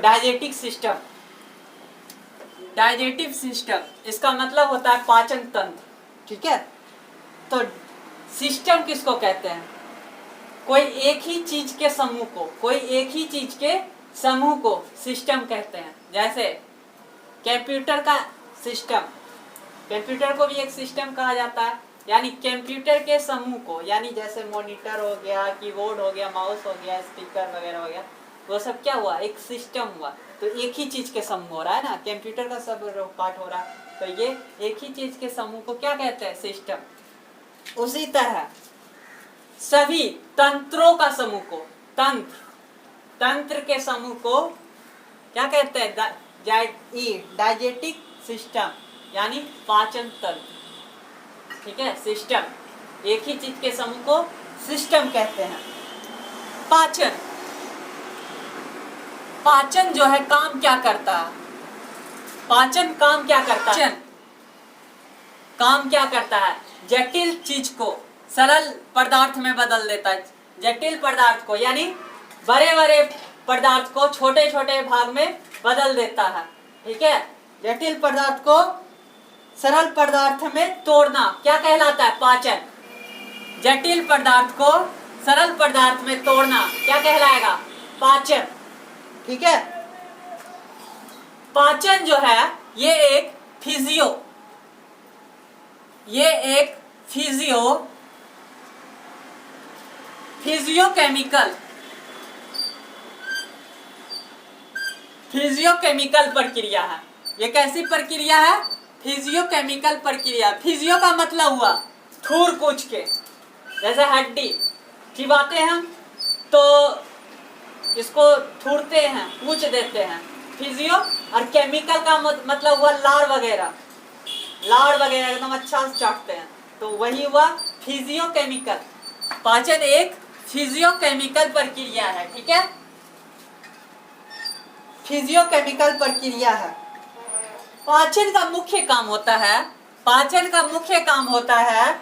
डाइजेटिक system, डाइजेटिव system इसका मतलब होता है पाचन तंत्र, ठीक है। तो सिस्टम किसको कहते हैं? कोई एक ही चीज के समूह को, कोई एक ही चीज के समूह को सिस्टम कहते हैं। जैसे कंप्यूटर का सिस्टम, कंप्यूटर को भी एक सिस्टम कहा जाता है, यानी कंप्यूटर के समूह को, यानी जैसे मॉनिटर हो गया, कीबोर्ड हो गया, माउस हो गया, स्पीकर वगैरह हो गया, वो सब क्या हुआ? एक सिस्टम हुआ। तो एक ही चीज के समूह हो रहा है ना, कंप्यूटर का सब पार्ट हो रहा है, तो ये एक ही चीज के समूह को क्या कहते हैं? सिस्टम। उसी तरह सभी तंत्रों का समूह को, तंत्र, तंत्र के समूह को क्या कहते हैं? डाइजेटिक सिस्टम, यानी पाचन तंत्र, ठीक है। सिस्टम, एक ही चीज के समूह को सिस्टम कहते हैं। पाचन, पाचन जो है काम क्या करता है? पाचन काम क्या करता है? काम क्या करता है? जटिल चीज को सरल पदार्थ में बदल देता है। जटिल पदार्थ को, यानी बड़े बड़े पदार्थ को छोटे छोटे भाग में बदल देता है, ठीक है। जटिल पदार्थ को सरल पदार्थ में तोड़ना क्या कहलाता है? पाचन। जटिल पदार्थ को सरल पदार्थ में तोड़ना क्या कहलाएगा? पाचन, ठीक है। पाचन जो है ये एक फिजियोकेमिकल प्रक्रिया है। ये कैसी प्रक्रिया है? फिजियोकेमिकल प्रक्रिया। फिजियो का मतलब हुआ थूर कुछ के, जैसे हड्डी चिबाते हैं तो इसको थूरते हैं, कूच देते हैं, फिजियो। और केमिकल का मतलब हुआ लार वगैरह, लार वगैरह एकदम अच्छा से चाटते हैं, तो वही हुआ फिजियोकेमिकल। पाचन एक फिजियोकेमिकल प्रक्रिया है, ठीक है। फिजियोकेमिकल प्रक्रिया है। पाचन का मुख्य काम होता है, पाचन का मुख्य काम होता है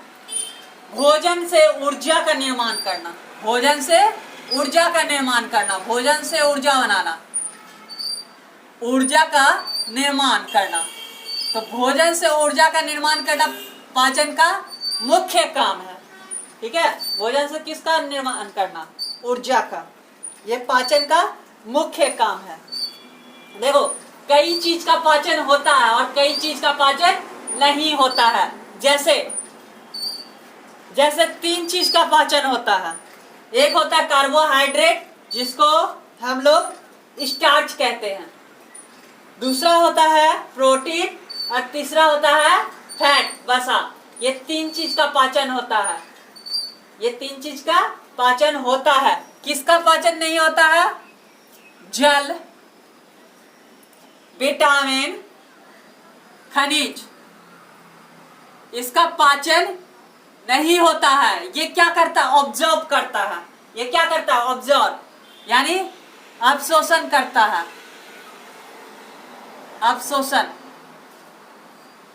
भोजन से ऊर्जा का निर्माण करना, भोजन से ऊर्जा का निर्माण करना, भोजन से ऊर्जा बनाना, ऊर्जा का निर्माण करना। तो भोजन से ऊर्जा का निर्माण करना पाचन का मुख्य काम है, ठीक है। भोजन से किसका निर्माण करना? ऊर्जा का। ये पाचन का मुख्य काम है। देखो, कई चीज का पाचन होता है और कई चीज का पाचन नहीं होता है। जैसे जैसे 3 चीज का पाचन होता है। एक होता है कार्बोहाइड्रेट, जिसको हम लोग स्टार्च कहते हैं। दूसरा होता है प्रोटीन और तीसरा होता है फैट, वसा। ये 3 चीज का पाचन होता है। ये 3 चीज का पाचन होता है। किसका पाचन नहीं होता है? जल, विटामिन, खनिज, इसका पाचन नहीं होता है। ये क्या करता है? ऑब्जर्व करता है। ये क्या करता है? ऑब्जर्व, यानी अवशोषण करता है, अवशोषण।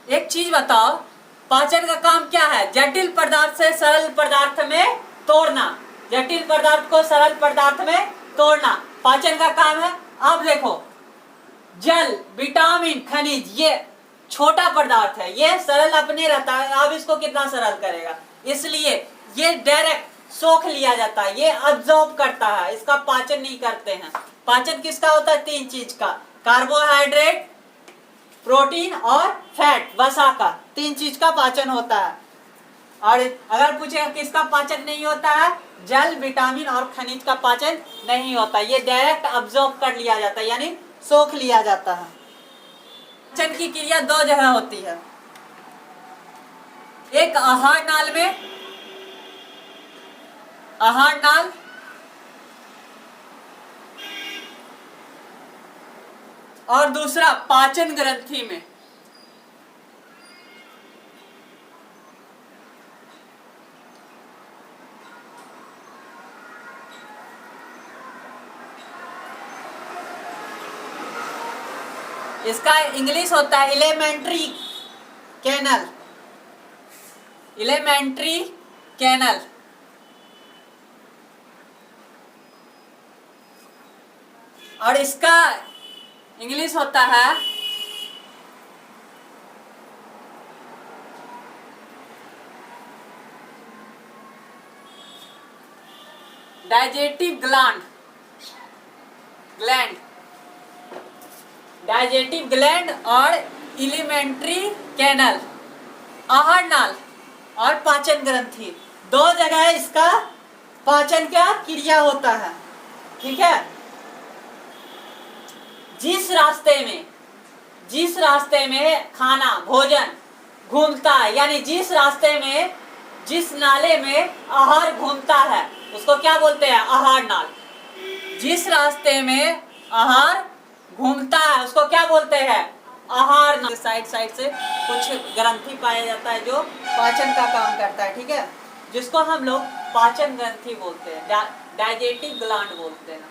एक चीज बताओ, पाचन का काम क्या है? जटिल पदार्थ से सरल पदार्थ में तोड़ना, जटिल पदार्थ को सरल पदार्थ में तोड़ना पाचन का काम है। अब देखो, जल, विटामिन, खनिज, ये छोटा पदार्थ है, ये सरल अपने रहता है। अब इसको कितना सरल करेगा? इसलिए ये डायरेक्ट सोख लिया जाता है, ये अब्जॉर्ब करता है, इसका पाचन नहीं करते हैं। पाचन किसका होता है? 3 चीज का, कार्बोहाइड्रेट, प्रोटीन और फैट, वसा का। 3 चीज का पाचन होता है। और अगर पूछेगा किसका पाचन नहीं होता है? जल, विटामिन और खनिज का पाचन नहीं होता, ये डायरेक्ट अब्जॉर्ब कर लिया जाता है, यानी सोख लिया जाता है। पाचन की क्रिया 2 जगह होती है, एक आहार नाल में, आहार नाल, और दूसरा पाचन ग्रंथि में। इसका इंग्लिश होता है एलिमेंट्री कैनल, एलिमेंट्री कैनल। और इसका इंग्लिश होता है डाइजेस्टिव ग्लैंड, डाइजेस्टिव ग्लैंड और एलिमेंट्री कैनल, आहार नाल और पाचन ग्रंथि, दो जगह इसका पाचन का क्रिया होता है। ठीक है, जिस रास्ते में खाना भोजन घूमता है, यानी जिस रास्ते में, जिस नाले में आहार घूमता है उसको क्या बोलते हैं? आहार नाल। जिस रास्ते में आहार घूमता है उसको क्या बोलते हैं? आहार नाल। साइड से कुछ ग्रंथि पाया जाता है जो पाचन का काम करता है। ठीक है, जिसको हम लोग पाचन ग्रंथि बोलते हैं, डाइजेस्टिव ग्लैंड बोलते हैं।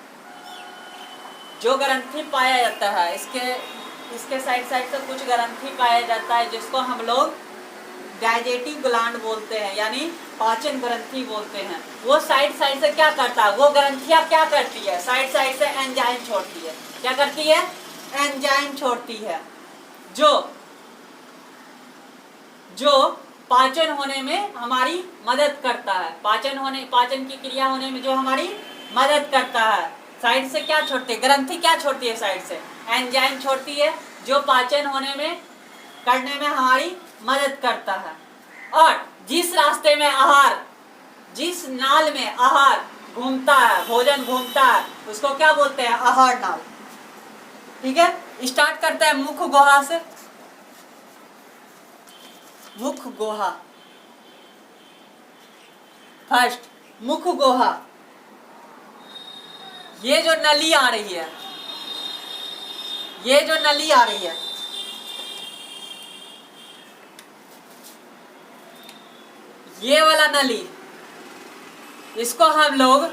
जो ग्रंथि पाया जाता है, इसके साइड से कुछ ग्रंथि पाया जाता है जिसको हम लोग डाइजेस्टिव ग्लैंड बोलते हैं, यानी पाचन ग्रंथि बोलते हैं। वो साइड से क्या करता है? वो ग्रंथियां क्या करती है? साइड से एंजाइम छोड़ती है। क्या करती है? एंजाइम छोड़ती है, जो पाचन होने में हमारी मदद करता है। पाचन की क्रिया होने में जो हमारी मदद करता है। साइड से क्या छोड़ती है? ग्रंथि क्या छोड़ती है? साइड से एंजाइम छोड़ती है, जो पाचन करने में हमारी मदद करता है। और जिस रास्ते में जिस नाल में आहार घूमता है, भोजन घूमता है, उसको क्या बोलते हैं? आहार नाल। ठीक है, स्टार्ट करते हैं मुख गुहा से। मुख गुहा, फर्स्ट मुख गुहा। ये जो नली आ रही है, ये वाला नली, इसको हम लोग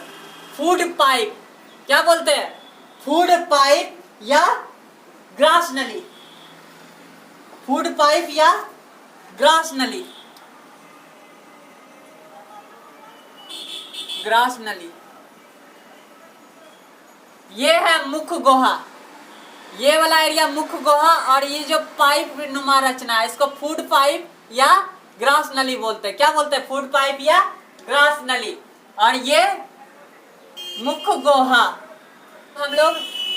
फूड पाइप क्या बोलते हैं? फूड पाइप या ग्रास नली। फूड पाइप या ग्रास नली, ग्रास नली। ये है मुख गुहा, ये वाला एरिया मुख गुहा। और ये जो पाइप नुमा रचना है इसको फूड पाइप या ग्रास नली बोलते हैं। क्या बोलते हैं? फूड पाइप या ग्रास नली। और ये मुख गुहा हम लोग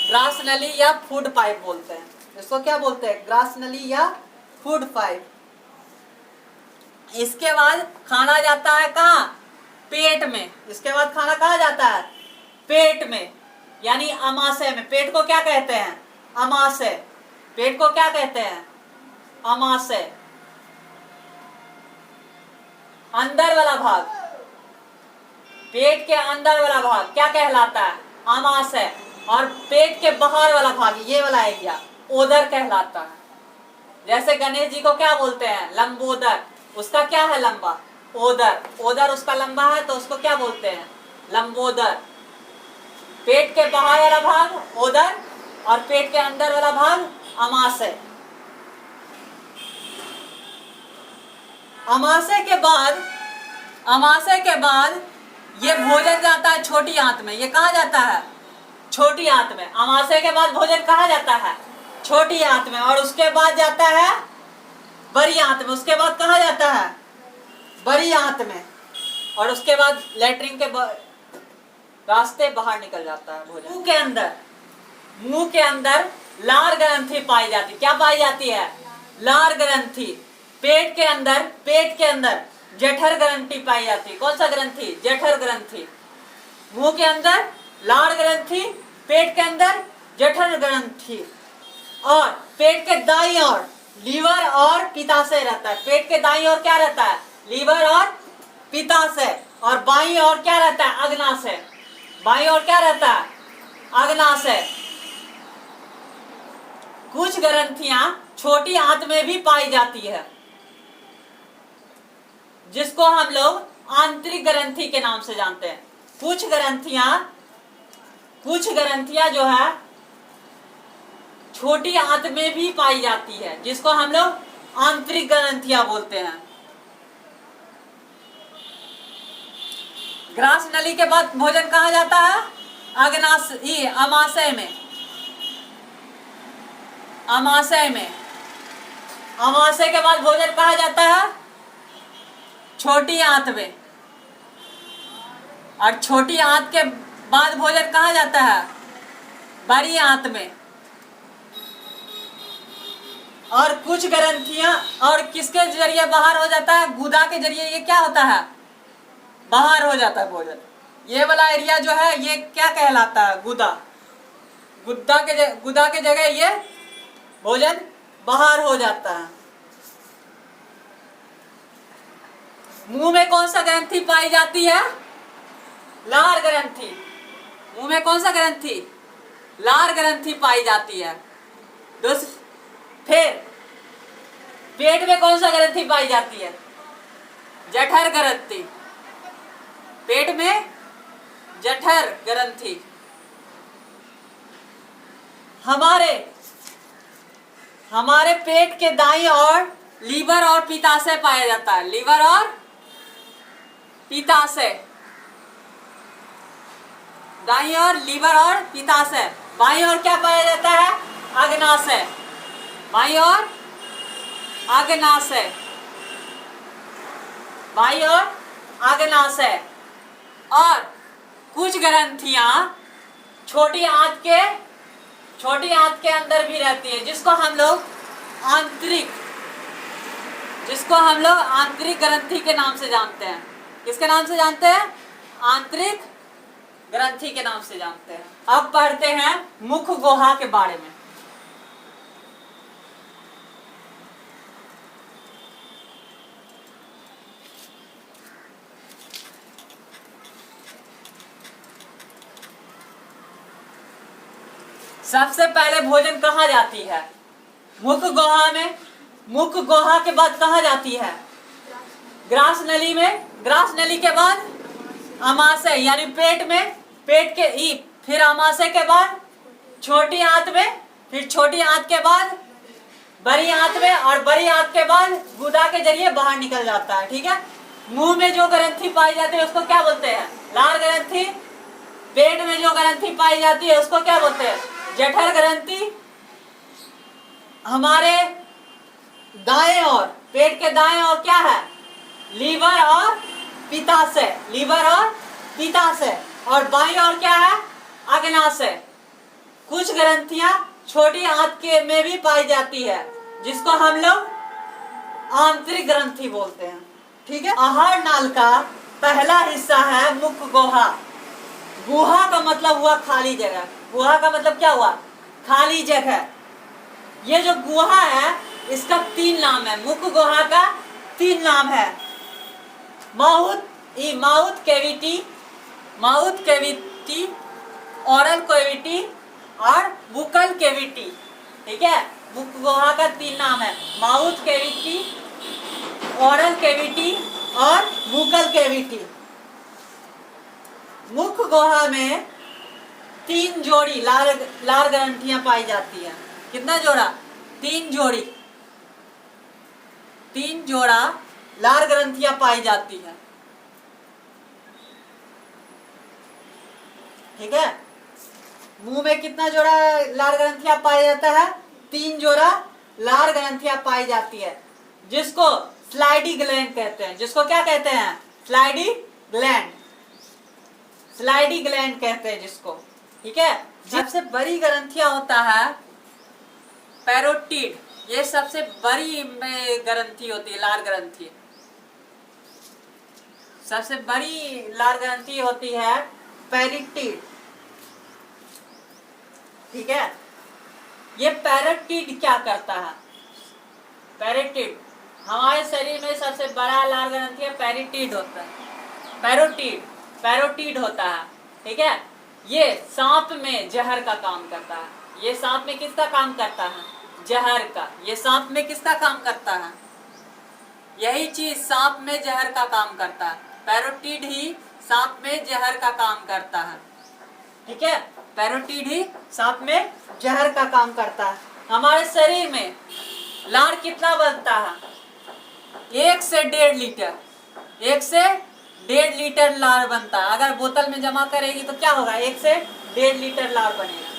ग्रास नली या फूड पाइप बोलते हैं। इसको क्या बोलते हैं? ग्रास नली या फूड पाइप। इसके बाद खाना जाता है कहाँ? पेट में। इसके बाद खाना कहाँ जाता है? पेट में, यानी अमाशय में। पेट को क्या कहते हैं? अमाशय। पेट को क्या कहते हैं? अमाशय। अंदर वाला भाग, पेट के अंदर वाला भाग क्या कहलाता है? अमाशय। और पेट के बाहर वाला भाग, ये वाला एरिया, ओदर कहलाता है। जैसे गणेश जी को क्या बोलते हैं? लंबोदर। उसका क्या है? लंबा। ओदर उसका लंबा है तो उसको क्या बोलते हैं? लंबोदर। पेट के बाहर वाला भाग ओदर और पेट के अंदर वाला भाग अमाशय। अमाशय के बाद ये भोजन जाता है छोटी आंत में। ये कहाँ जाता है? छोटी आंत में। अमाशय के बाद भोजन कहाँ जाता है? छोटी आंत में। और उसके बाद जाता है बड़ी आंत में। उसके बाद कहाँ जाता है? बड़ी आंत में। और उसके बाद लेटरिन के रास्ते बाहर निकल जाता है भोजन। मुंह के अंदर लार ग्रंथि पाई जाती। क्या पाई जाती है? लार ग्रंथि। पेट के अंदर जठर ग्रंथि पाई जाती है। कौन सा ग्रंथि? जठर ग्रंथि। मुंह के अंदर लार ग्रंथि, पेट के अंदर जठर ग्रंथि। और पेट के दाईं ओर लीवर और पित्ताशय रहता है। पेट के दाईं ओर क्या रहता है? लीवर और पित्ताशय। और बाईं ओर क्या रहता है? अग्नाशय। बाईं ओर क्या रहता है? अग्नाशय। कुछ ग्रंथियां छोटी आंत में भी पाई जाती है, जिसको हम लोग आंतरिक ग्रंथि के नाम से जानते हैं। कुछ ग्रंथियां जो है छोटी आंत में भी पाई जाती है, जिसको हम लोग आंतरिक ग्रंथियां बोलते हैं। ग्रास नली के बाद भोजन कहाँ जाता है? अमाशय में। अमाशय में। अमाशय के बाद भोजन कहा जाता है छोटी आंत में, और छोटी आंत के बाद भोजन कहा जाता है बड़ी आंत में। और कुछ ग्रंथियां और किसके जरिए बाहर हो जाता है, गुदा के जरिए ये क्या होता है, बाहर हो जाता है भोजन। ये वाला एरिया जो है ये क्या कहलाता है, गुदा। गुदा के जगह ये भोजन बाहर हो जाता है। मुंह में कौन सा ग्रंथि पाई जाती है, लार ग्रंथि। मुंह में कौन सा ग्रंथि, लार ग्रंथि पाई जाती है। फिर पेट में कौन सा ग्रंथि पाई जाती है, जठर ग्रंथि। पेट में जठर ग्रंथि। हमारे पेट के दाईं ओर लीवर और पित्ताशय पाया जाता है, लीवर और पित्ताशय। दाईं ओर लीवर और पित्ताशय। बाईं ओर क्या पाया जाता है, अग्नाशय। बाईं ओर अग्नाशय, बाईं ओर अग्नाशय। और कुछ ग्रंथियां छोटी आंत के अंदर भी रहती है, जिसको हम लोग आंतरिक ग्रंथि के नाम से जानते हैं। किसके नाम से जानते हैं, आंतरिक ग्रंथि के नाम से जानते हैं। अब पढ़ते हैं मुख गुहा के बारे में। सबसे पहले भोजन कहाँ जाती है, मुख गुहा में। मुख गुहा के बाद कहाँ जाती है, ग्रास नली में। ग्रास नली के बाद अमाशय यानी पेट में, पेट के ही, फिर अमाशय के बाद छोटी आंत में, फिर छोटी आंत के बाद बड़ी आंत में, और बड़ी आंत के बाद गुदा के जरिए बाहर निकल जाता है। ठीक है। मुंह में जो ग्रंथि पाई जाती है उसको क्या बोलते हैं, लार ग्रंथि। पेट में जो ग्रंथि पाई जाती है उसको क्या बोलते हैं, जठर ग्रंथि। हमारे दाएं ओर, पेट के दाएं ओर क्या है, लीवर और पित्ताशय, लीवर और पित्ताशय। और बाईं ओर क्या है, अग्नाशय। कुछ ग्रंथियां छोटी आंत के में भी पाई जाती है, जिसको हम लोग आंतरिक ग्रंथि बोलते हैं। ठीक है। आहार नाल का पहला हिस्सा है मुख गुहा। गुहा का मतलब हुआ खाली जगह। गुहा का मतलब क्या हुआ, खाली जगह। ये जो गुहा है इसका 3 नाम है, मुख गुहा का 3 नाम है। माउथ कैविटी, ओरल कैविटी और बुकल कैविटी। ठीक है। मुख गुहा का 3 नाम है, माउथ कैविटी, ओरल कैविटी और बुकल कैविटी। मुख गुहा में 3 जोड़ी लार ग्रंथियां पाई जाती है। कितना जोड़ा, 3 जोड़ी, 3 जोड़ा लार ग्रंथियां पाई जाती है। ठीक है। मुंह में कितना जोड़ा लार ग्रंथियां पाया जाता है, 3 जोड़ा लार ग्रंथियां पाई जाती है, जिसको स्लाइडी ग्लैंड कहते हैं। जिसको क्या कहते हैं, स्लाइडी ग्लैंड, स्लाइडी ग्लैंड कहते हैं जिसको। ठीक है। सबसे बड़ी ग्रंथियां होता है पैरोटिड। ये सबसे बड़ी ग्रंथि होती है, लार ग्रंथि। सबसे बड़ी लार ग्रंथि होती है पैरोटिड। ठीक है। ये पैरोटिड क्या करता है, पैरोटिड हमारे शरीर में सबसे बड़ा लार ग्रंथि है, पैरोटिड होता है, पैरोटिड होता है। ठीक है। ये सांप में जहर का काम करता है। ये सांप में किसका काम करता है, जहर का। ये सांप में किसका काम करता है, यही चीज सांप में जहर का काम करता है। पैरोटिड ही सांप में जहर का काम करता है। ठीक है। पैरोटिड ही सांप में जहर का काम करता है। हमारे शरीर में लार कितना बनता है, 1 से 1.5 लीटर, 1 से 1.5 लीटर लार बनता है। अगर बोतल में जमा करेगी तो क्या होगा, 1 से 1.5 लीटर लार बनेगा।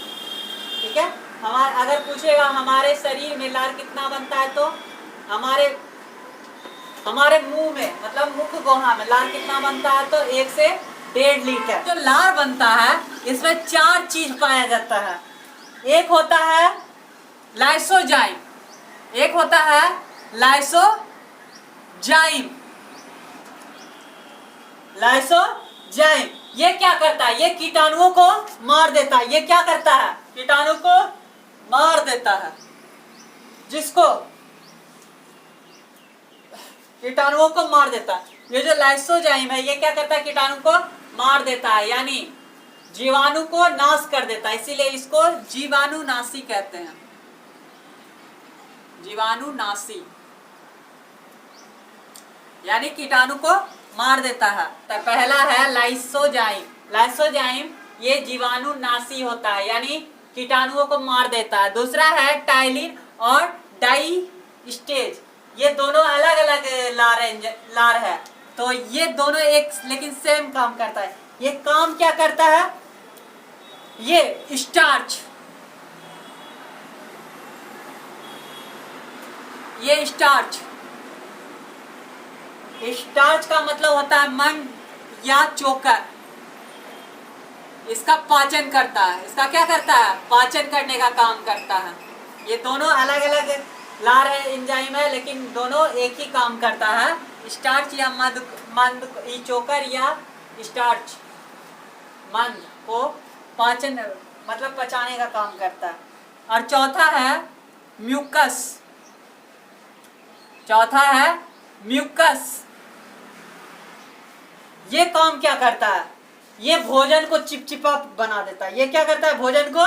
ठीक है। हमारे अगर पूछेगा हमारे शरीर में लार कितना बनता है, तो हमारे मुंह में मतलब मुख गुहा में लार कितना बनता है, तो 1 से 1.5 लीटर। जो लार बनता है इसमें 4 चीज पाया जाता है। एक होता है लाइसोजाइम, एक होता है लाइसोजाइम। लाइसोजाइम ये क्या करता है, ये कीटाणुओं को मार देता है। ये क्या करता है, कीटाणु को मार देता है। जिसको कीटाणुओं को मार देता है। ये जो लाइसोजाइम है ये क्या करता है, कीटाणु को मार देता है, यानी जीवाणु को नाश कर देता है। इसीलिए इसको जीवाणुनाशी कहते हैं, जीवाणुनाशी, यानी कीटाणु को मार देता है। तो पहला है लाइसोजाइम। लाइसोजाइम ये जीवाणुनाशी होता है, यानी कीटाणुओं को मार देता है। दूसरा है टाइलिन और डाइस्टेज। ये दोनों अलग अलग लार है, तो ये दोनों एक लेकिन सेम काम करता है। ये काम क्या करता है, ये स्टार्च, ये स्टार्च का मतलब होता है मंड या चोकर। इसका पाचन करता है। इसका क्या करता है, पाचन करने का काम करता है। ये दोनों अलग अलग लार है, एंजाइम है, लेकिन दोनों एक ही काम करता है। स्टार्च या मंद चोकर या स्टार्च मंद को पाचन मतलब पचाने का काम करता है। और चौथा है म्यूकस। चौथा है म्यूकस। ये काम क्या करता है, ये भोजन को चिपचिपा बना देता है। ये क्या करता है, भोजन को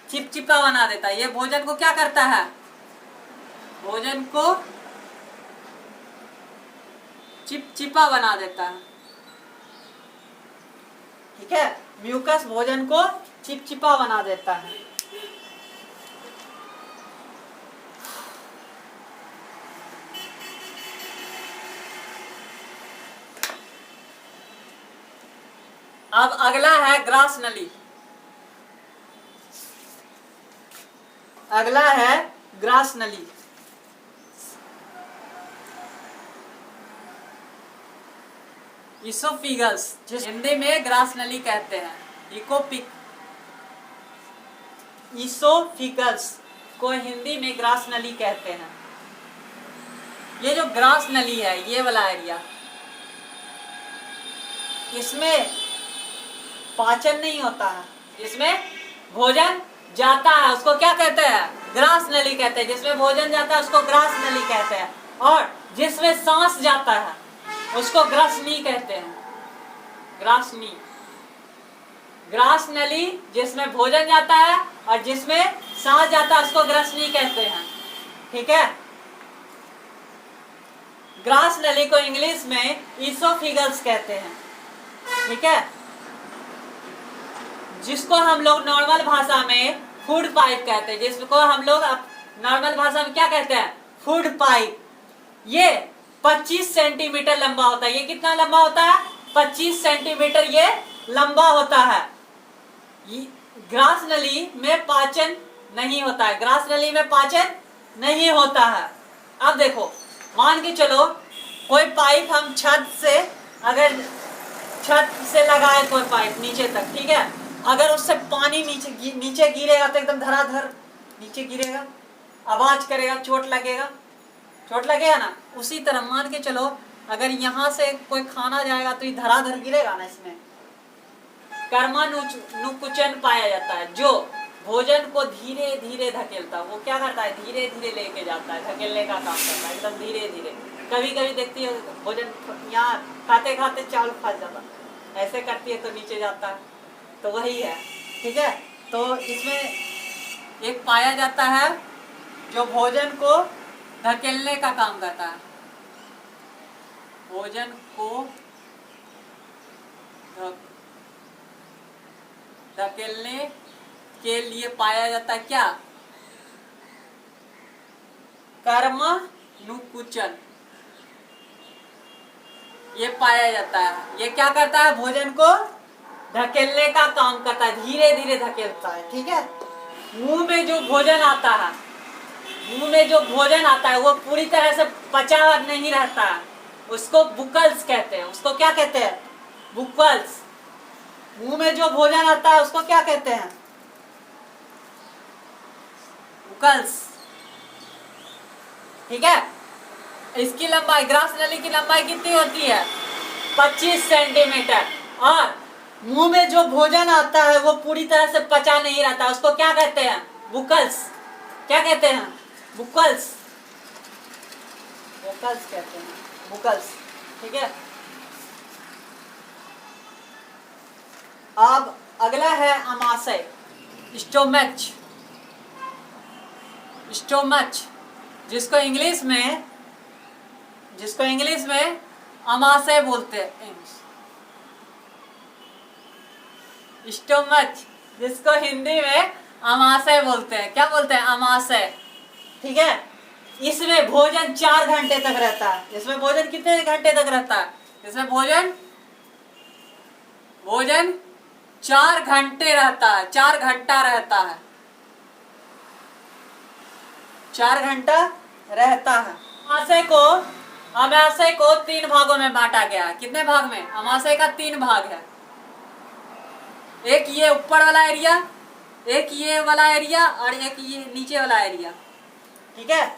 चिपचिपा बना देता है। ये भोजन को क्या करता है, भोजन को चिपचिपा बना देता है। ठीक है, म्यूकस भोजन को चिपचिपा बना देता है। अब अगला है ग्रास नली। अगला है ग्रास नली। इसोफिगस, जिस हिंदी में ग्रास नली कहते हैं, इकोपिक इसोफिगस को हिंदी में ग्रास नली कहते हैं। ये जो ग्रास नली है, ये वाला एरिया, इसमें पाचन नहीं होता है। जिसमें भोजन जाता है उसको क्या कहते हैं, ग्रास नली कहते हैं। जिसमें भोजन जाता है उसको ग्रास नली कहते हैं। और जिसमें सांस जाता है उसको ग्रासनी कहते हैं। ग्रासनी, ग्रास नली जिसमें भोजन जाता है और जिसमें सांस जाता है उसको ग्रासनी कहते हैं। ठीक है, ग्रास नली को इंग्लिश में इसोफिगस कहते हैं। ठीक है, जिसको हम लोग नॉर्मल भाषा में फूड पाइप कहते हैं। जिसको हम लोग नॉर्मल भाषा में क्या कहते हैं, फूड पाइप। ये 25 सेंटीमीटर लंबा होता है। ये कितना लंबा होता है, 25 सेंटीमीटर ये लंबा होता है। ग्रास नली में पाचन नहीं होता है। ग्रास नली में पाचन नहीं होता है। अब देखो, मान के चलो कोई पाइप हम छत से लगाए कोई पाइप नीचे तक, ठीक है, अगर उससे पानी नीचे गिरेगा तो एकदम धड़ाधड़ नीचे गिरेगा, आवाज करेगा, चोट लगेगा ना। उसी तरह मान के चलो अगर यहाँ से कोई खाना जाएगा तो ये धड़ाधड़ गिरेगा ना। इसमें कर्मानुकुचन पाया जाता है, जो भोजन को धीरे धीरे धकेलता है। वो क्या करता है, धीरे धीरे लेके जाता है, धकेलने का काम करता है, एकदम धीरे धीरे। कभी कभी देखती है भोजन यहाँ खाते खाते चावल फंस जाता, ऐसे करती है तो नीचे जाता है, तो वही है। ठीक है, तो इसमें एक पाया जाता है जो भोजन को धकेलने का काम करता है। भोजन को धकेलने के लिए पाया जाता है क्या, कर्मानुकुचन। ये पाया जाता है। ये क्या करता है, भोजन को धकेलने का काम करता है, धीरे धीरे धकेलता है। ठीक है, मुंह में जो भोजन आता है, मुंह में जो भोजन आता है वो पूरी तरह से पचा नहीं रहता है, उसको बुकल्स कहते हैं। उसको क्या कहते हैं? बुकल्स। मुंह में जो भोजन आता है उसको क्या कहते हैं? बुकल्स। ठीक है। इसकी लंबाई, ग्रास नली की लंबाई कितनी होती है? 25 सेंटीमीटर। और मुंह में जो भोजन आता है वो पूरी तरह से पचा नहीं रहता, उसको क्या कहते हैं? बुकल्स। क्या कहते हैं? बुकल्स। बुकल्स कहते हैं, बुकल्स। ठीक है। अब अगला है अमाशय, स्टोमच। स्टोमच, जिसको इंग्लिश में अमाशय बोलते हैं। स्टोमच, जिसको हिंदी में अमाशय बोलते हैं। क्या बोलते हैं? अमाशय। ठीक है। इसमें भोजन 4 घंटे तक रहता है। इसमें भोजन कितने घंटे तक रहता है? इसमें भोजन 4 घंटे रहता है। 4 घंटा रहता है। 4 घंटा रहता है। अमाशय को 3 भागों में बांटा गया है। कितने भाग में? अमाशय का 3 भाग है। एक ये ऊपर वाला एरिया, एक ये वाला एरिया, और एक ये नीचे वाला एरिया। ठीक है।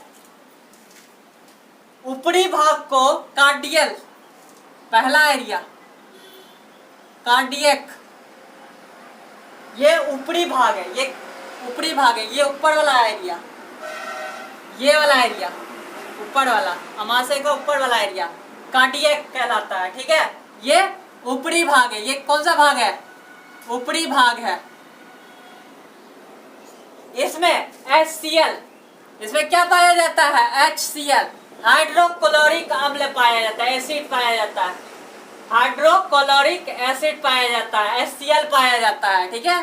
ऊपरी भाग को कार्डियल, पहला एरिया कार्डियक, ये ऊपरी भाग है, ये ऊपरी भाग है। ये ऊपर वाला एरिया, ये वाला एरिया ऊपर वाला, अमाशय का ऊपर वाला एरिया कार्डियक कहलाता है। ठीक है। ये ऊपरी भाग है। ये कौन सा भाग है? ऊपरी भाग है। इसमें HCl, इसमें क्या पाया जाता है? HCl, हाइड्रोक्लोरिक अम्ल पाया जाता है, एसिड पाया जाता है। हाइड्रोक्लोरिक एसिड पाया जाता है, HCl पाया जाता है। ठीक है।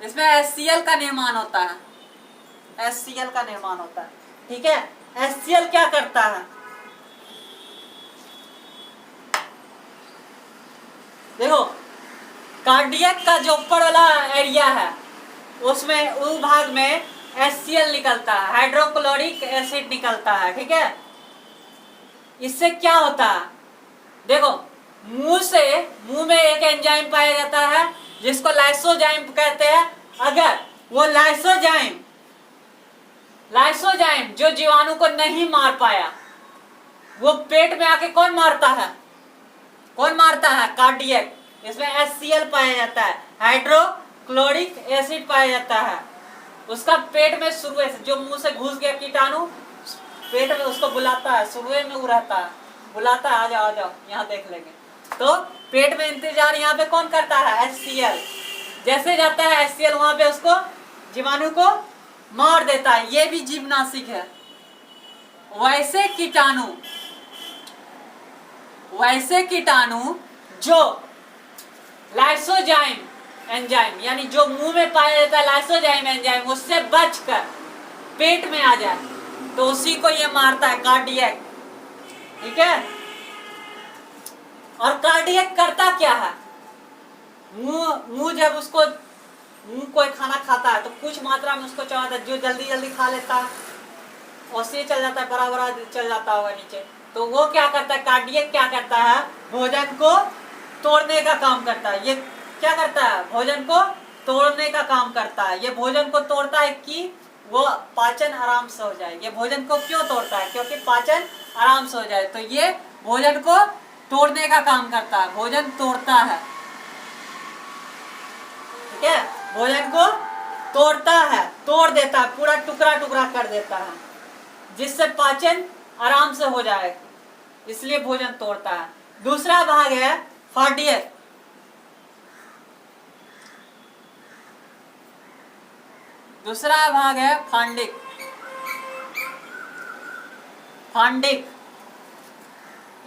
इसमें HCl का निर्माण होता है। HCl का निर्माण होता है। ठीक है। HCl क्या करता है? देखो, कार्डियक का जो ऊपर वाला एरिया है उसमें, उस भाग में HCl निकलता है, हाइड्रोक्लोरिक एसिड निकलता है। ठीक है। इससे क्या होता है? देखो, मुंह में एक एंजाइम पाया जाता है जिसको लाइसोजाइम कहते हैं। अगर वो लाइसोजाइम जो जीवाणु को नहीं मार पाया, वो पेट में आके कौन मारता है? कार्डियक। इसमें HCl पाया जाता है, हाइड्रोक्लोरिक एसिड पाया जाता है। उसका पेट में शुरू से, जो मुंह से घुस गया कीटाणु, पेट में उसको बुलाता है, शुरू में वो रहता है, बुलाता है, आ जाओ यहाँ देख लेंगे। तो पेट में इंतजार यहाँ पे कौन करता है? HCl। जैसे जाता है HCl, वहां पे उसको, जीवाणु को मार देता है। ये भी जीवनाशिक है। वैसे कीटाणु जो लाइसोजाइम एंजाइम, यानी जो मुंह में पाया जाता है लाइसोजाइम एंजाइम, उससे बचकर पेट में आ जाए तो उसी को ये मारता है, कार्डियक। ठीक है। और कार्डियक करता क्या है? मुंह जब उसको, मुंह कोई खाना खाता है तो कुछ मात्रा में उसको चढ़ाता है, जो जल्दी खा लेता है उससे चल जाता है, बराबर चल जाता होगा नीचे। तो वो क्या करता है? कार्डियक क्या करता है? भोजन को तोड़ने का काम करता है। ये क्या करता है? भोजन को तोड़ने का काम करता है। ये भोजन को तोड़ता है कि वो पाचन आराम से हो जाए। ये भोजन को क्यों तोड़ता है? क्योंकि पाचन आराम से हो जाए। तो ये भोजन को तोड़ने का काम करता है, भोजन तोड़ता है। ठीक है। भोजन को तोड़ता है, तोड़ देता है, पूरा टुकड़ा कर देता है, जिससे पाचन आराम से हो जाए, इसलिए भोजन तोड़ता है। दूसरा भाग है फार्डियक। दूसरा भाग है फांडिक।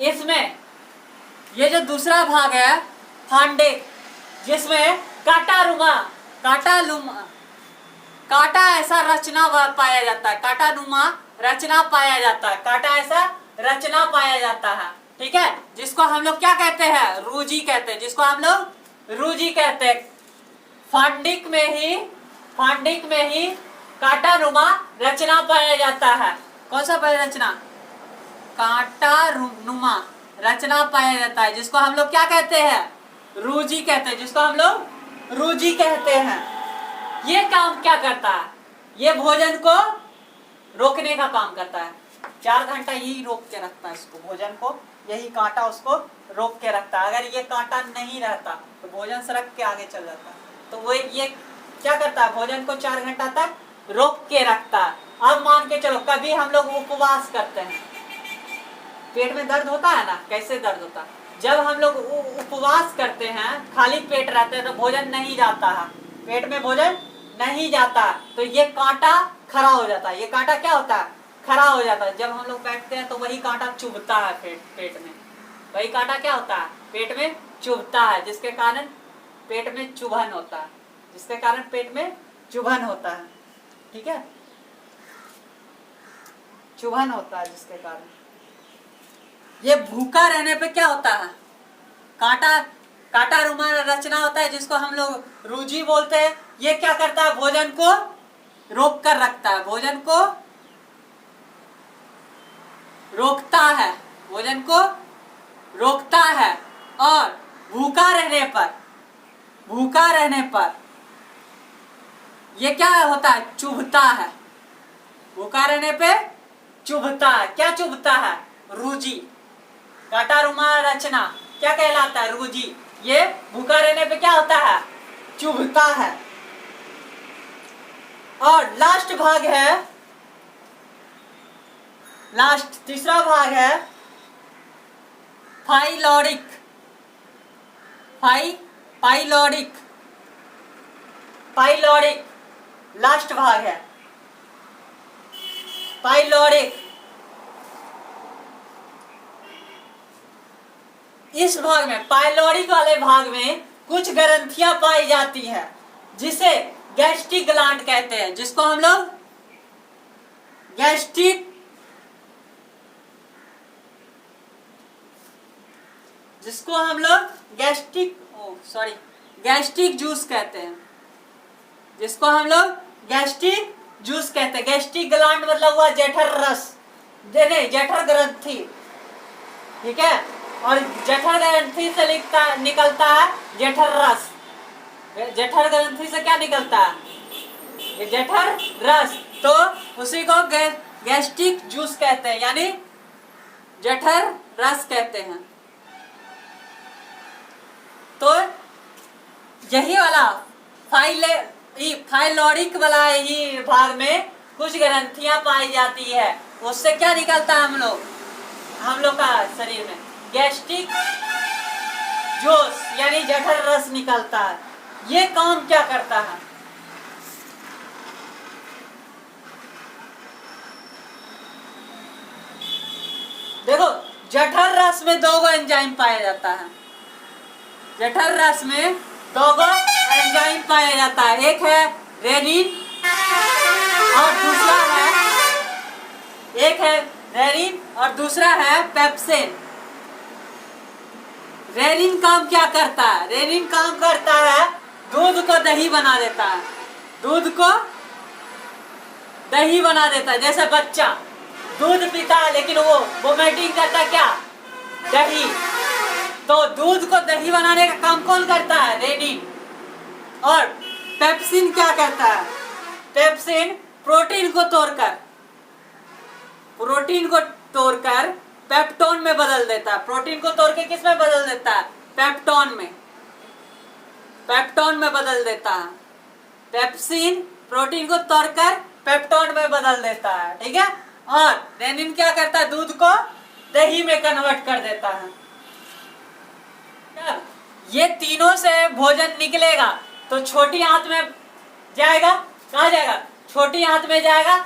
इसमें ये जो दूसरा भाग है फांडिक, जिसमें काटा ऐसा रचना पाया जाता है, काटानुमा रचना पाया जाता है, काटा ऐसा रचना पाया जाता है। ठीक है। जिसको हम लोग क्या कहते हैं? रूजी कहते हैं। जिसको हम लोग रूजी कहते हैं। फांडिक में ही फॉन्डिक में ही कांटा नुमा रचना पाया जाता है। कौन सा पाया रचना? कांटा नुमा रचना पाया जाता है, जिसको हम लोग क्या कहते हैं? रूजी कहते हैं, जिसको हम लोग रूजी कहते हैं। ये काम क्या करता है? ये भोजन को रोकने का काम करता है। 4 घंटा यही रोक के रखता है इसको, भोजन को, यही कांटा उसको रोक के रखता है। अगर ये कांटा नहीं रहता तो भोजन सरक के आगे चल जाता है। तो वो ये क्या करता है? भोजन को 4 घंटा तक रोक के रखता है। अब मान के चलो कभी हम लोग उपवास करते हैं, पेट में दर्द होता है ना? कैसे दर्द होता है? जब हम लोग उपवास करते हैं, खाली पेट रहते हैं, तो भोजन नहीं जाता है, पेट में भोजन नहीं जाता, तो ये कांटा खड़ा हो जाता है। ये कांटा क्या होता है? खड़ा हो जाता है। जब हम लोग बैठते हैं तो वही कांटा चुभता है पेट में, वही कांटा क्या होता है? पेट में चुभता है, जिसके कारण पेट में चुभन होता है, जिसके कारण पेट में चुभन होता है। ठीक है, चुभन होता है, जिसके कारण ये भूखा रहने पे क्या होता है? कांटा रुमाल रचना होता है, जिसको हम लोग रूजी बोलते हैं। ये क्या करता है? भोजन को रोक कर रखता है, भोजन को रोकता है, भोजन को रोकता है। और भूखा रहने पर ये क्या होता है? चुभता है। भूखा रहने पे चुभता है। क्या चुभता है? रूजी। कांटा रुमाल रचना क्या कहलाता है? रूजी। ये भूखा रहने पे क्या होता है? चुभता है। और लास्ट भाग है, तीसरा भाग है फाइलोरिक। पाइलोरिक लास्ट भाग है, पाइलोरिक। इस भाग में, पाइलोरिक वाले भाग में कुछ ग्रंथियां पाई जाती है, जिसे गैस्ट्रिक ग्लैंड कहते हैं, जिसको हम लोग गैस्ट्रिक जूस कहते हैं, जिसको हम लोग गैस्ट्रिक जूस कहते हैं। गैस्ट्रिक ग्लैंड मतलब हुआ जठर रस, जठर ग्रंथि। ठीक है, और जठर ग्रंथि से निकलता है जठर रस। जठर ग्रंथि से क्या निकलता है? जठर रस। तो उसी को गैस्ट्रिक जूस कहते हैं, यानी जठर रस कहते हैं। तो यही वाला फाइलोरिक वाला ही भाग में कुछ ग्रंथियां पाई जाती है, उससे क्या निकलता है? हम लोग का शरीर में गैस्ट्रिक जूस यानी जठर रस निकलता है। ये काम क्या करता है? देखो, जठर रस में 2 एंजाइम पाया जाता है। जठर रस में 2 एंजाइम पाया जाता है। एक है रेनिन और दूसरा है पेप्सिन। रेनिन काम क्या करता है? रेनिन काम करता है दूध को दही बना देता है। दूध को दही बना देता है। जैसे बच्चा दूध पीता है लेकिन वो वोमिटिंग करता क्या? दही। तो दूध को दही बनाने का काम कौन करता है? रेनिन। और पेप्सिन क्या करता है? पेप्सिन प्रोटीन को तोड़कर पेप्टोन में बदल देता है। प्रोटीन को तोड़ के किस में बदल देता है? पेप्टोन में बदल देता है। पेप्सिन प्रोटीन को तोड़कर पेप्टोन में बदल देता है। ठीक है, और रेनिन क्या करता है? दूध को दही में कन्वर्ट कर देता है। ये तीनों से भोजन निकलेगा तो छोटी आंत में जाएगा। कहाँ जाएगा? छोटी आंत में जाएगा।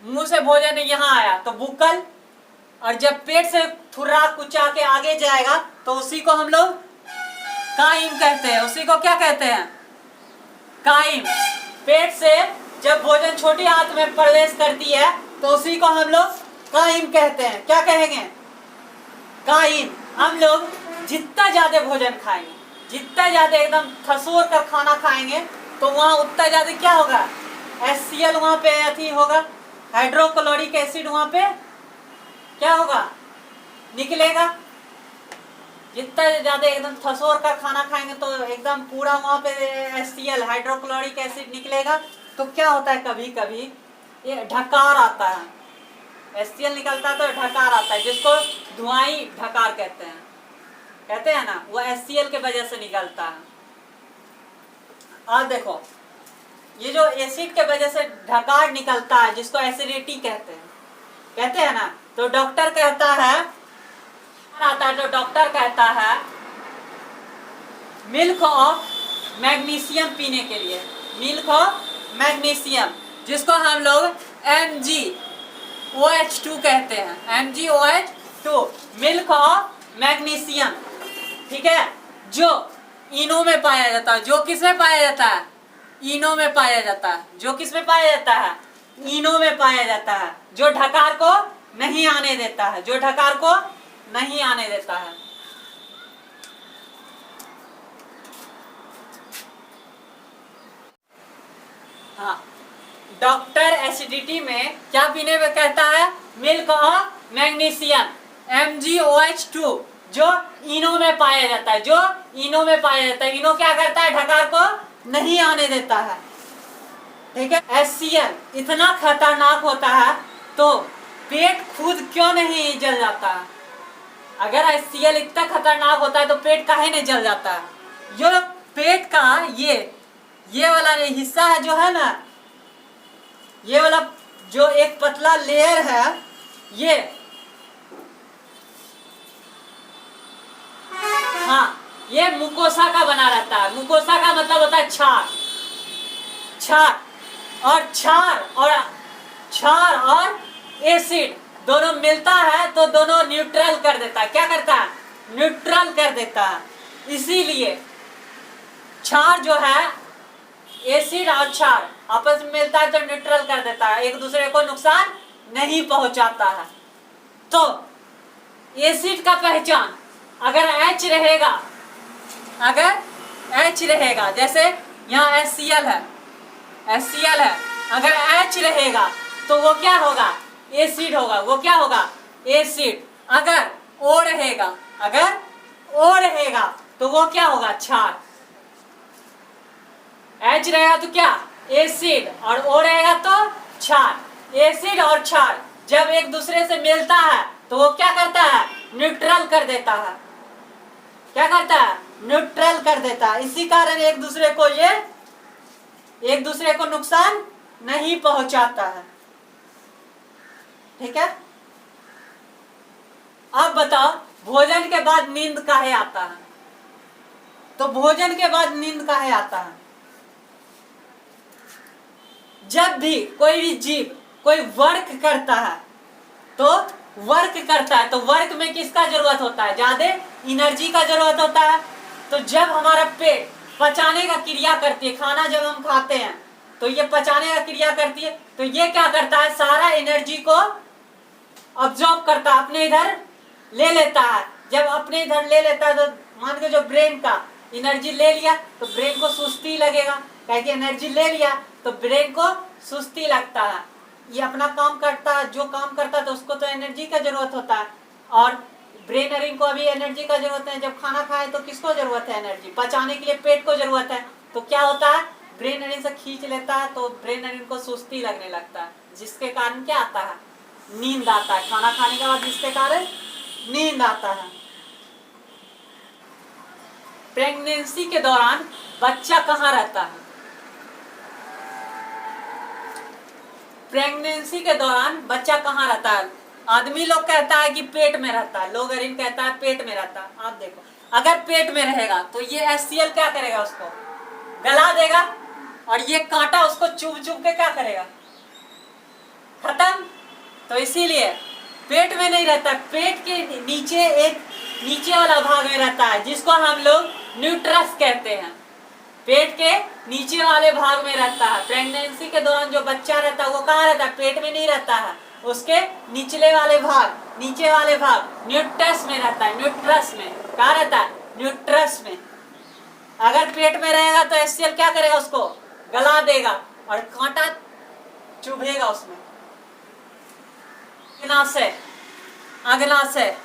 मुंह से भोजन यहाँ आया तो बुक्कल, और जब पेट से थुर्रा कुचा के आगे जाएगा तो उसी को हम लोग काइम कहते हैं। उसी को क्या कहते हैं? काइम। पेट से जब भोजन छोटी आंत में प्रवेश करती है तो उसी को हम लोग काइम कहते हैं। क्या कहेंगे? काइम। हम लोग जितना ज्यादा भोजन खाएंगे, जितना ज्यादा एकदम थसोर कर खाना खाएंगे तो वहाँ उतना ज्यादा क्या होगा, HCl वहाँ पे अथी होगा, हाइड्रोक्लोरिक एसिड वहाँ पे क्या होगा, निकलेगा। जितना ज्यादा एकदम थसोर कर खाना खाएंगे तो एकदम पूरा वहाँ पे HCl हाइड्रोक्लोरिक एसिड निकलेगा। तो क्या होता है, कभी कभी ये ढकार आता है, HCl निकलता है तो ढकार आता है, जिसको धुआंई ढकार कहते हैं ना, वो HCl के वजह से निकलता है। और देखो ये जो एसिड के वजह से ढकार निकलता है जिसको एसिडिटी कहते हैं ना, तो डॉक्टर कहता है मिल्क ऑफ मैग्नीशियम पीने के लिए, मिल्क ऑफ मैग्नीशियम, जिसको हम लोग MgOH2 कहते हैं, MgOH2 मिल्क ऑफ मैग्नीशियम, ठीक है, जो इनो में पाया जाता है। जो किस में पाया जाता है, इनो में पाया जाता है। जो किस में पाया जाता है, इनो में पाया जाता है, जो ढकार को नहीं आने देता है, जो ढकार को नहीं आने देता है। हाँ, डॉक्टर एसिडिटी में क्या पीने में कहता है, मिल्क ऑफ मैग्नीशियम MgOH2, जो इनो में पाया जाता है, जो इनो में पाया जाता है। इनो क्या करता है, ढकार को नहीं आने देता है, ठीक है। HCl इतना खतरनाक होता है तो पेट खुद क्यों नहीं जल जाता है। अगर HCl इतना खतरनाक होता है तो पेट काहे नहीं जल जाता है। जो पेट का ये वाला हिस्सा है जो है ना, ये वाला जो एक पतला लेयर है, ये हाँ, ये मुकोसा का बना रहता है। मुकोसा का मतलब होता है क्षार और एसिड दोनों मिलता है तो दोनों न्यूट्रल कर देता है। क्या करता है, न्यूट्रल कर देता है। इसीलिए क्षार जो है, एसिड और क्षार आपस में मिलता है तो न्यूट्रल कर देता है, एक दूसरे को नुकसान नहीं पहुंचाता है। तो एसिड का पहचान, अगर H रहेगा, जैसे यहाँ HCl है, अगर H रहेगा तो वो क्या होगा, एसिड होगा। वो क्या होगा, एसिड। अगर O रहेगा तो वो क्या होगा, क्षार। H रहेगा तो क्या, एसिड, और O रहेगा तो क्षार। एसिड और क्षार जब एक दूसरे से मिलता है तो वो क्या करता है, न्यूट्रल कर देता है। क्या करता है, न्यूट्रल कर देता है। इसी कारण एक दूसरे को नुकसान नहीं पहुंचाता है, ठीक है। अब बताओ, भोजन के बाद नींद काहे आता है। तो भोजन के बाद नींद काहे आता है, जब भी कोई भी जीव कोई वर्क करता है तो वर्क में किसका जरूरत होता है, ज्यादा एनर्जी का जरूरत होता है। तो जब हमारा पेट पचाने का क्रिया करती है, खाना जब हम खाते हैं तो ये पचाने का क्रिया करती है, तो ये क्या करता है, सारा एनर्जी को अब्जॉर्ब करता है, अपने इधर ले लेता है। जब अपने इधर ले लेता है तो मान के जो ब्रेन का एनर्जी ले लिया तो ब्रेन को सुस्ती लगेगा, क्योंकि एनर्जी ले लिया तो ब्रेन को सुस्ती लगता है। ये अपना काम करता है, जो काम करता है तो उसको तो एनर्जी का जरूरत होता है, और ब्रेन नरिंग को अभी एनर्जी का जरूरत है। जब खाना खाए तो किसको जरूरत है, एनर्जी पचाने के लिए पेट को जरूरत है। तो क्या होता है, ब्रेन नरिंग से खींच लेता है तो ब्रेन नरिंग को सुस्ती लगने लगता है, जिसके कारण क्या आता है, नींद आता है। खाना खाने के बाद जिसके कारण नींद आता है। प्रेगनेंसी के दौरान बच्चा कहाँ रहता है, प्रेगनेंसी के दौरान बच्चा कहाँ रहता है। आदमी लोग कहता है कि पेट में रहता है, लोग अरिन कहता है पेट में रहता है। आप देखो, अगर पेट में रहेगा तो ये HCl क्या करेगा, उसको गला देगा, और ये कांटा उसको चुभ के क्या करेगा, खत्म। तो इसीलिए पेट में नहीं रहता, पेट के नीचे एक नीचे वाला भाग में रहता है, जिसको हम लोग न्यूट्रस कहते हैं। पेट के नीचे वाले भाग में रहता है। प्रेगनेंसी के दौरान जो बच्चा रहता है वो कहाँ रहता है, पेट में नहीं रहता है, उसके नीचे वाले भाग न्यूट्रस में रहता है। न्यूट्रस में कहाँ रहता है, न्यूट्रस में, अगर पेट में रहेगा तो HCl क्या करेगा, उसको गला देगा और कांटा चुभेगा उसमें। अग्नाशय, अग्नाशय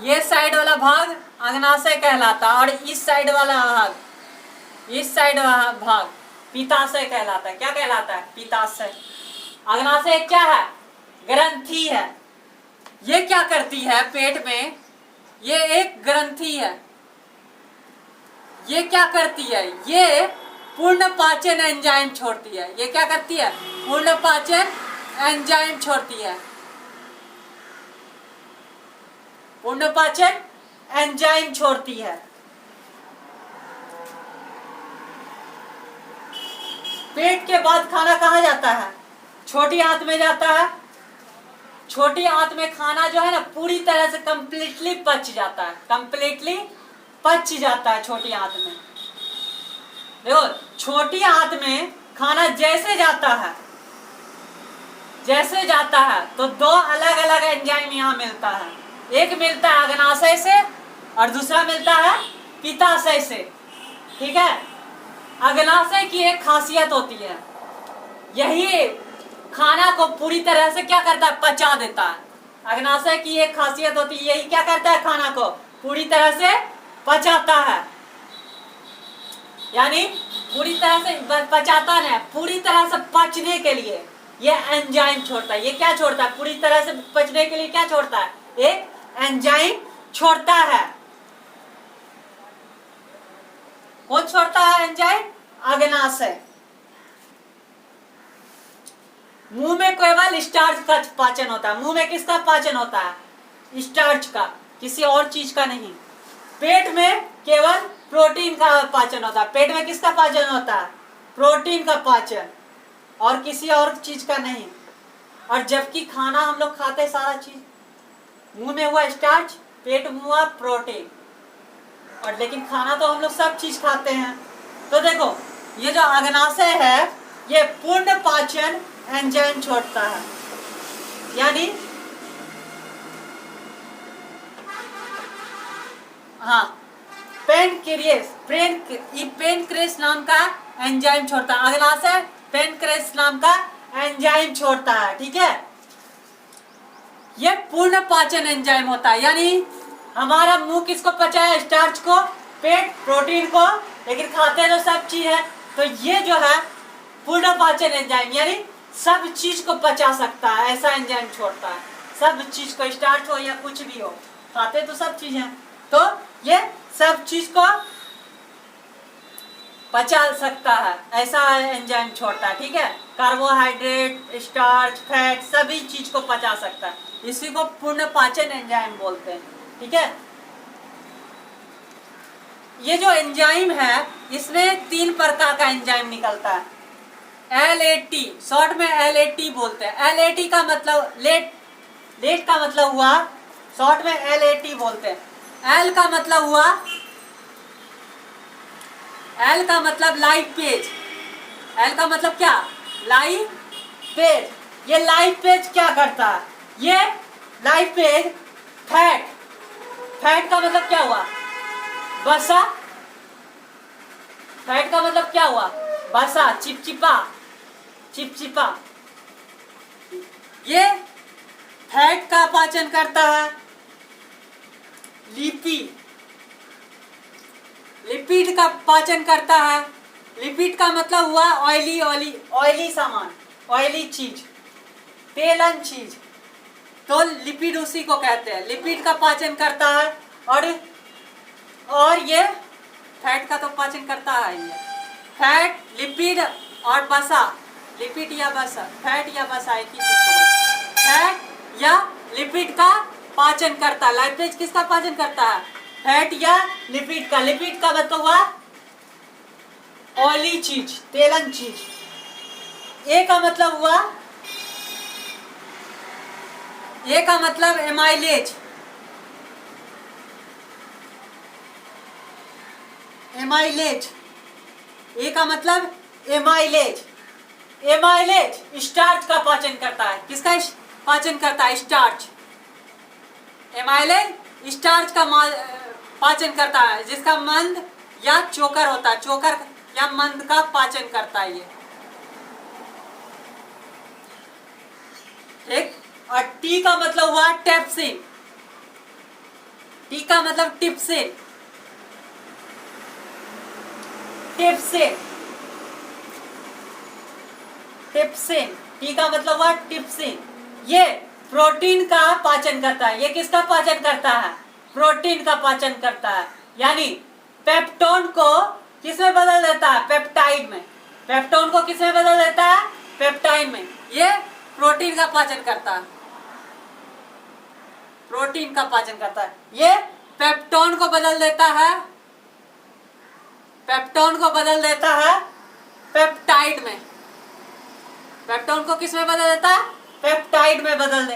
ये साइड वाला भाग अग्नाशय कहलाता है और इस साइड वाला भाग, इस साइड वाला भाग पित्ताशय कहलाता है। क्या कहलाता है? पित्ताशय। अग्नाशय क्या है? ग्रंथि है। ये क्या करती है पेट में? ये एक ग्रंथि है। ये क्या करती है? ये पूर्ण पाचन एंजाइम छोड़ती है। ये क्या करती है? पूर्ण पाचन एंजाइम छोड़ती है। पूर्ण पाचन एंजाइम छोड़ती है। पेट के बाद खाना कहाँ जाता है? छोटी आंत में जाता है। छोटी आंत में खाना जो है ना पूरी तरह से कंप्लीटली पच जाता है, कंप्लीटली पच जाता है छोटी आंत में। देखो छोटी आंत में खाना जैसे जाता है, जैसे जाता है तो दो अलग अलग एंजाइम यहाँ मिलता है। एक मिलता है अग्नाशय से और दूसरा मिलता है पित्ताशय से। ठीक है, अग्नाशय की एक खासियत होती है, यही खाना को पूरी तरह से क्या करता है? पचा देता है। अग्नाशय की एक खासियत होती है, यही क्या करता है? खाना को पूरी तरह से पचाता है। यानी पूरी तरह से पचाता नहीं, पूरी तरह से पचने के लिए ये एंजाइम छोड़ता है। ये क्या छोड़ता है? पूरी तरह से पचने के लिए क्या छोड़ता है? एक एंजाइम छोड़ता है। कौन छोड़ता है एंजाइम? अग्नाशय। मुंह में केवल स्टार्च का पाचन होता है। मुंह में किसका पाचन होता है? स्टार्च का, किसी और चीज का नहीं। पेट में केवल प्रोटीन का पाचन होता है। पेट में किसका पाचन होता है? प्रोटीन का पाचन, और किसी और चीज का नहीं। और जबकि खाना हम लोग खाते हैं सारा चीज, मुंह में हुआ स्टार्च, पेट में हुआ प्रोटीन, और लेकिन खाना तो हम लोग सब चीज खाते हैं। तो देखो ये जो अग्नाशय है ये पूर्ण पाचन एंजाइम छोड़ता है। यानी हाँ, पेनक्रेस नाम का एंजाइम छोड़ता है। अग्नाशय पेनक्रेस नाम का एंजाइम छोड़ता है। ठीक है, ये पूर्ण पाचन एंजाइम होता है। यानी हमारा मुंह किसको पचाए? स्टार्च को, पेट प्रोटीन को, लेकिन खाते तो सब चीज है। तो ये जो है पूर्ण पाचन एंजाइम, यानी सब चीज को पचा सकता है, ऐसा एंजाइम छोड़ता है। सब चीज को, स्टार्च हो या कुछ भी हो, खाते तो सब चीज है, तो ये सब चीज को पचा सकता है, ऐसा एंजाइम छोड़ता है। ठीक है, कार्बोहाइड्रेट, स्टार्च, फैट सभी चीज को पचा सकता है। इसी को पूर्ण पाचन एंजाइम बोलते हैं। ठीक है, ये जो एंजाइम है इसमें 3 प्रकार का एंजाइम निकलता है। LAT, शॉर्ट में LAT बोलते हैं। LAT का मतलब लेट का मतलब हुआ, शॉर्ट में LAT बोलते हैं। L का मतलब हुआ, L का मतलब लाइव पेज। L का मतलब क्या? Live page. ये लाइव पेज क्या करता है? ये लाइव पेज फैट का मतलब क्या हुआ? वसा। फैट का मतलब क्या हुआ? वसा, चिपचिपा। ये फैट का पाचन करता है। लिपिड का पाचन करता है। लिपिड का मतलब हुआ ऑयली सामान, ऑयली चीज, तेलन चीज, तो लिपिड उसी को कहते हैं। लिपिड का पाचन करता है। और ये फैट का तो पाचन करता है। ये फैट, लिपिड और वसा, लिपिड या वसा, फैट या वसा एक ही चीज को, फैट या लिपिड का पाचन करता है। लाइपेज किसका पाचन करता है? फैट या लिपिड का। लिपिड का मतलब हुआ ऑयली चीज, तेलन चीज। ए का मतलब हुआ, ए का मतलब एमाइलेज। ए का मतलब एमाइलेज। एमाइलेज स्टार्च का पाचन करता है। किसका पाचन करता है? स्टार्च। एमाइलेज स्टार्च का पाचन करता है, जिसका मंद या चोकर होता है, चोकर या मंद का पाचन करता है ये। ठीक। और टी का मतलब हुआ टेप्सिन, टी का मतलब टिप्सिन, टिप्सिन, टिप्सिन, टी का मतलब हुआ टिप्सिन। ये प्रोटीन का पाचन करता है। ये किसका पाचन करता है? प्रोटीन का पाचन करता है। यानी पेप्टोन को किसमें बदल देता है? पेप्टाइड में। पेप्टोन को किसमें बदल देता है? पेप्टाइड में। ये प्रोटीन का पाचन करता है, प्रोटीन का पाचन करता है। ये पेप्टोन को बदल देता है, पेप्टोन को बदल देता है पेप्टाइड में। पेप्टोन को किस में बदल देता है? पेप्टाइड में बदल देता है।